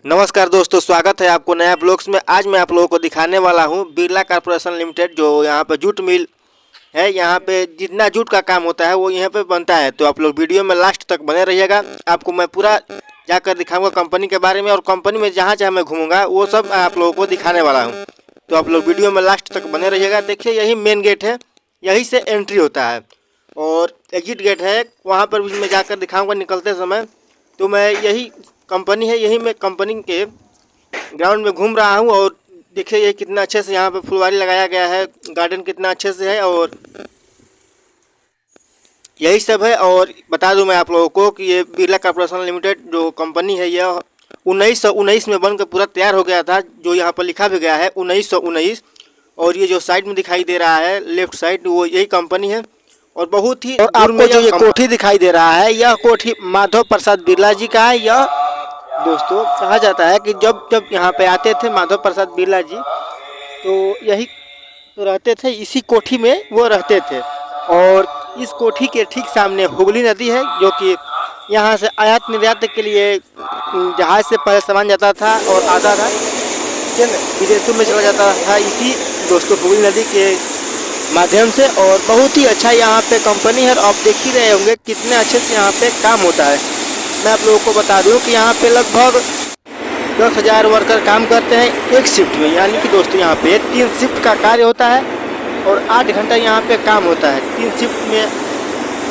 नमस्कार दोस्तों, स्वागत है आपको नया ब्लॉग्स में। आज मैं आप लोगों को दिखाने वाला हूं बिरला कॉर्पोरेशन लिमिटेड, जो यहां पे जूट मिल है। यहां पे जितना जूट का काम होता है वो यहां पे बनता है। तो आप लोग वीडियो में लास्ट तक बने रहिएगा। आपको मैं पूरा जाकर दिखाऊंगा कंपनी के बारे में, और कंपनी में जहाँ जहाँ मैं घूमूंगा वो सब आप लोगों को दिखाने वाला हूँ। तो आप लोग वीडियो में लास्ट तक बने रहिएगा। देखिए, यही मेन गेट है, यही से एंट्री होता है और एग्जिट गेट है, वहाँ पर भी मैं जाकर दिखाऊँगा निकलते समय। तो मैं यही कंपनी है, यही मैं कंपनी के ग्राउंड में घूम रहा हूँ। और देखिए ये कितना अच्छे से यहाँ पे फुलवारी लगाया गया है, गार्डन कितना अच्छे से है, और यही सब है। और बता दूं मैं आप लोगों को कि ये बिरला कॉर्पोरेशन लिमिटेड जो कंपनी है, यह 1919 में बनकर पूरा तैयार हो गया था, जो यहाँ पर लिखा भी गया है 1919। और ये जो साइड में दिखाई दे रहा है लेफ्ट साइड, वो यही कंपनी है। और बहुत ही, और आपको जो ये कोठी दिखाई दे रहा है, यह कोठी माधव प्रसाद बिरला जी का है। यह दोस्तों कहा जाता है कि जब जब यहाँ पे आते थे माधव प्रसाद बिरला जी, तो यही तो रहते थे, इसी कोठी में वो रहते थे। और इस कोठी के ठीक सामने हुगली नदी है, जो कि यहाँ से आयात निर्यात के लिए जहाज से पहले सामान जाता था और आता था विदेशों में चला जाता था, इसी दोस्तों हुगली नदी के माध्यम से। और बहुत ही अच्छा यहाँ पे कंपनी है, और आप देख ही रहे होंगे कितने अच्छे से यहाँ पे काम होता है। मैं आप लोगों को बता दूं कि यहाँ पे लगभग 10,000 वर्कर काम करते हैं एक शिफ्ट में। यानी कि दोस्तों यहाँ पे 3 शिफ्ट का कार्य होता है और 8 घंटा यहाँ पे काम होता है। 3 शिफ्ट में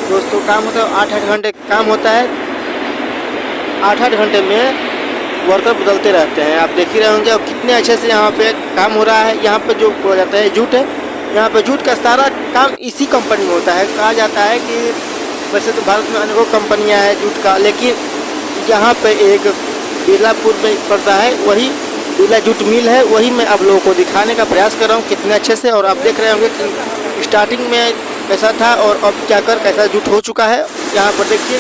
दोस्तों काम होता है, 8-8 घंटे काम होता है। 8-8 घंटे में वर्कर बदलते रहते हैं, आप देख ही रहे होंगे। और कितने अच्छे से यहाँ पे काम हो रहा है। यहाँ पे जो बोला जाता है जूट है, यहाँ पे जूट का सारा काम इसी कंपनी में होता है। कहा जाता है कि वैसे तो भारत में अनेकों कंपनियां हैं जूट का, लेकिन यहाँ पे एक बिरलापुर में पड़ता है, वही बिरला जूट मिल है। वही मैं आप लोगों को दिखाने का प्रयास कर रहा हूँ कितने अच्छे से। और आप देख रहे होंगे कि स्टार्टिंग में कैसा था और अब क्या कर कैसा जूट हो चुका है। यहाँ पर देखिए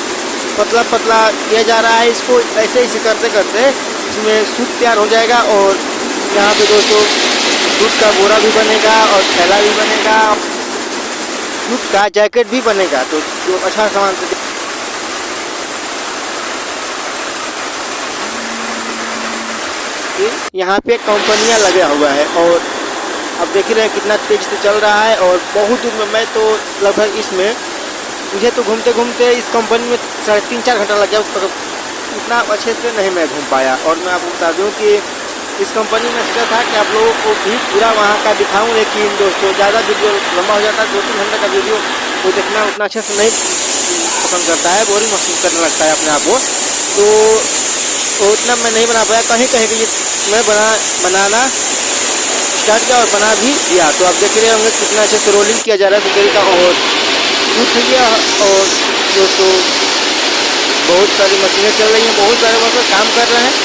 पतला पतला किया जा रहा है इसको, ऐसे ही करते करते इसमें सूत तैयार हो जाएगा। और यहाँ पे दोस्तों जूट का बोरा भी बनेगा और थैला भी बनेगा, जूट का जैकेट भी बनेगा। तो जो अच्छा सामान से यहाँ पे कंपनियां लगा हुआ है, और अब देख रहे हैं कितना तेज से चल रहा है। और बहुत दूर में, मैं तो लगभग इसमें मुझे तो घूमते घूमते इस कंपनी में 3-4 घंटा लग गया, उतना अच्छे से नहीं मैं घूम पाया। और मैं आपको बता दूँ कि इस कंपनी में सोचा था कि आप लोगों को भी पूरा वहाँ का दिखाऊं, लेकिन दोस्तों ज़्यादा वीडियो लंबा हो जाता है। 2-3 घंटे का वीडियो कोई देखना उतना अच्छे से नहीं पसंद करता है, बोरिंग महसूस करने लगता है अपने आप को। तो उतना मैं नहीं बना पाया। कहीं कहीं भी मैं बनाना स्टार्ट किया और बना भी दिया। तो आप देख रहे होंगे कितना अच्छे से रोलिंग किया जा रहा है सुपेरी का, और टूट गया। और दोस्तों बहुत सारी मशीनें चल रही हैं, बहुत सारे वर्कर काम कर रहे हैं।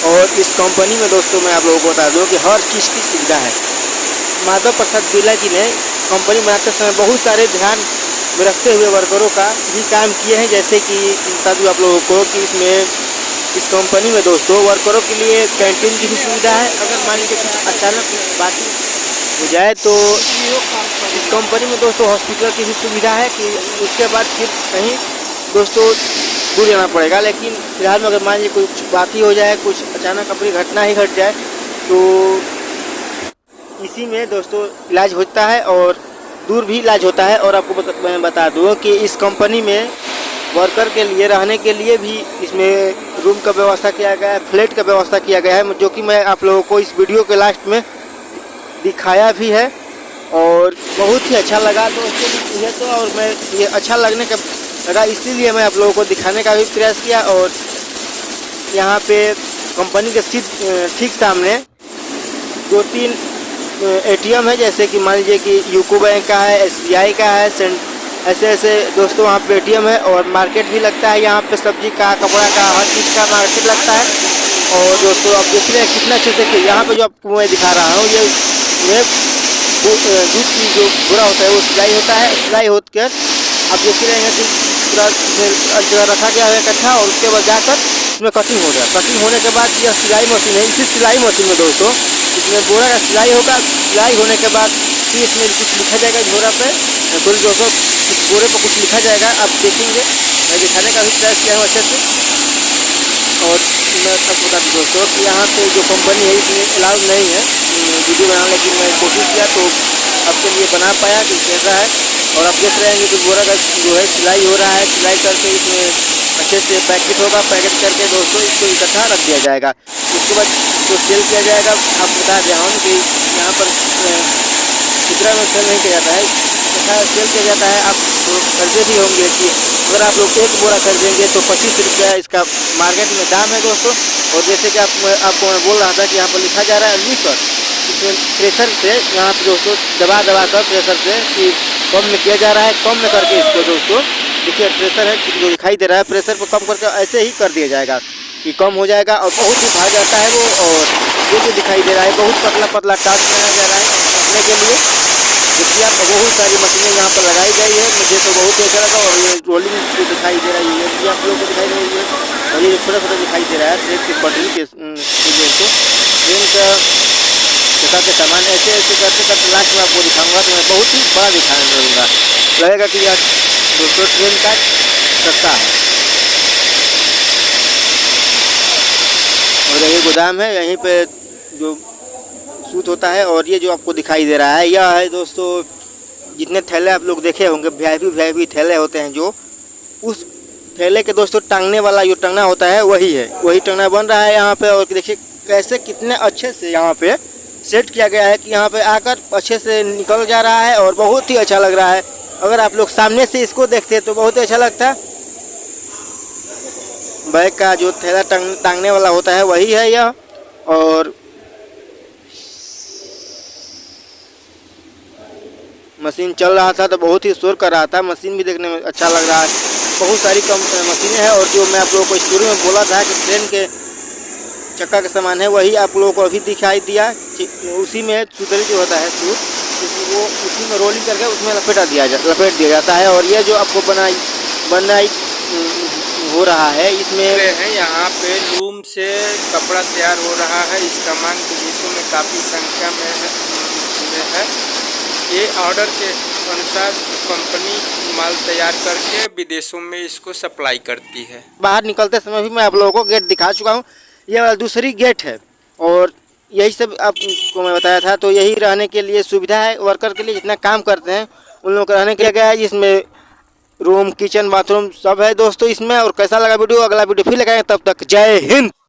और इस कंपनी में दोस्तों मैं आप लोगों को बता दूं कि हर चीज़ की सुविधा है। माधव प्रसाद बिरला जी ने कंपनी बनाते समय बहुत सारे ध्यान में रखते हुए वर्करों का भी काम किए हैं। जैसे कि बता दूँ आप लोगों को कि इस कंपनी में दोस्तों वर्करों के लिए कैंटीन की भी सुविधा है। अगर मान लीजिए कुछ अचानक बात हो जाए तो इस कंपनी में दोस्तों हॉस्पिटल की भी सुविधा है, कि उसके बाद फिर कहीं दोस्तों दूर जाना पड़ेगा। लेकिन फिलहाल में अगर मान लीजिए कुछ बात ही हो जाए, कुछ अचानक अपनी घटना ही घट जाए, तो इसी में दोस्तों इलाज होता है और दूर भी इलाज होता है। और आपको मैं बता दूँ कि इस कंपनी में वर्कर के लिए रहने के लिए भी इसमें रूम का व्यवस्था किया गया है, फ्लैट का व्यवस्था किया गया है, जो कि मैं आप लोगों को इस वीडियो के लास्ट में दिखाया भी है। और बहुत ही अच्छा लगा दोस्तों मुझे तो, और मैं ये अच्छा लगने का लगा इसीलिए मैं आप लोगों को दिखाने का भी प्रयास किया। और यहाँ पे कंपनी के ठीक सामने 2-3 ATM है, जैसे कि मान लीजिए कि यूको बैंक का है, SBI का है, ऐसे दोस्तों वहाँ पे ATM है। और मार्केट भी लगता है यहाँ पे, सब्जी का, कपड़ा का, हर चीज़ का मार्केट लगता है। और दोस्तों आप देख रहे हैं कितना अच्छे से, यहाँ पे जो आपको मैं दिखा रहा हूँ, ये जूट की जो बोरा होता है वो सिलाई होता है। सिलाई होकर आप देख रहे हैं कि पूरा जगह रखा गया है इकट्ठा, और उसके बाद जाकर इसमें कटिंग हो गया। कटिंग होने के बाद यह सिलाई मशीन है। इसी सिलाई मशीन में दोस्तों इसमें बोरा का सिलाई होगा। सिलाई होने के बाद फिर इसमें कुछ लिखा जाएगा झोरा पे, सॉरी दोस्तों बोरे पर कुछ लिखा जाएगा, आप देखेंगे। मैं दिखाने का भी प्रयास किया हूँ अच्छे से। और मैं सब बता दूँ दोस्तों कि यहाँ पे जो कंपनी है इसमें अलाउड नहीं है वीडियो बनाना, लेकिन मैं कोशिश किया तो आपके लिए बना पाया कि कैसा है। और आप देख रहे हैं कि बोरा का जो है सिलाई हो रहा है। सिलाई करके इसमें अच्छे से पैकेट होगा। पैकेट करके दोस्तों इसको इकट्ठा रख दिया जाएगा। उसके बाद इसको सेल किया जाएगा। आप बता दें हम कि यहाँ पर खुदरा में सेल नहीं किया जाता है, इकट्ठा सेल किया जाता है। आप खरीदे भी होंगे कि अगर आप लोग एक बोरा खरीदेंगे तो 25 रुपया इसका मार्केट में दाम है दोस्तों। और जैसे कि आपको मैं बोल रहा था कि यहाँ पर लिखा जा रहा है लीटर, इसमें प्रेशर से यहाँ पर दोस्तों दबा कर प्रेशर से कि कम में किया जा रहा है। कम में करके इसको दोस्तों देखिए प्रेशर है जो दिखाई दे रहा है, प्रेशर पर कम करके ऐसे ही कर दिया जाएगा कि कम हो जाएगा। और बहुत ही भाग जाता है वो। और ये जो दिखाई दे रहा है बहुत पतला पतला टाट बनाया जा रहा है काटने के लिए। देखिए आप बहुत सारी मशीनें यहाँ पर लगाई गई है। मुझे तो बहुत ही अच्छा लगा। और ये रोलिंग जो दिखाई दे रही है ये आप लोगों को दिखाई दे रही है। और ये छोटा छोटा दिखाई दे रहा है ट्रेन की पटरी के दोस्तों ट्रेन का जैसा के सामान ऐसे ऐसे करते करते लास्ट में आपको दिखाऊंगा। तो मैं बहुत ही बड़ा दिखाने लगूंगा, लगेगा कि यह दोस्तों ट्रेन का सस्ता है। और यही गोदाम है, यहीं पे जो सूत होता है। और ये जो आपको दिखाई दे रहा है यह है दोस्तों जितने थैले आप लोग देखे होंगे वीआईपी थैले होते हैं, जो उस थैले के दोस्तों टांगने वाला जो टंगना होता है वही है, वही टंगना बन रहा है यहाँ पे। और देखिए कैसे कितने अच्छे से यहाँ पे सेट किया गया है कि यहाँ पे आकर अच्छे से निकल जा रहा है। और बहुत ही अच्छा लग रहा है। अगर आप लोग सामने से इसको देखते तो बहुत ही अच्छा लगता। बैग का जो थैला टांगने वाला होता है वही है यह। और मशीन चल रहा था तो बहुत ही शोर कर रहा था। मशीन भी देखने में अच्छा लग रहा है। बहुत सारी कम मशीनें हैं। और जो मैं आप लोगों को शुरू में बोला था कि ट्रेन के चक्का का सामान है वही आप लोगों को अभी दिखाई दिया। उसी में सुतरी जो होता है सूत, वो उसी में रोलिंग करके उसमें लपेट दिया जाता है। और ये जो आपको बनाई हो रहा है इसमें है यहाँ पे लूम से कपड़ा तैयार हो रहा है। इसका मांग विदेशों में काफ़ी संख्या में है। ये ऑर्डर के अनुसार कंपनी माल तैयार करके विदेशों में इसको सप्लाई करती है। बाहर निकलते समय भी मैं आप लोगों को गेट दिखा चुका हूँ। यह दूसरी गेट है। और यही सब आपको मैं बताया था। तो यही रहने के लिए सुविधा है वर्कर के लिए, जितना काम करते हैं उन लोगों को रहने के लिए गया है। इसमें रूम किचन बाथरूम सब है दोस्तों इसमें। और कैसा लगा वीडियो, अगला वीडियो फिर लगाएंगे। तब तक जय हिंद।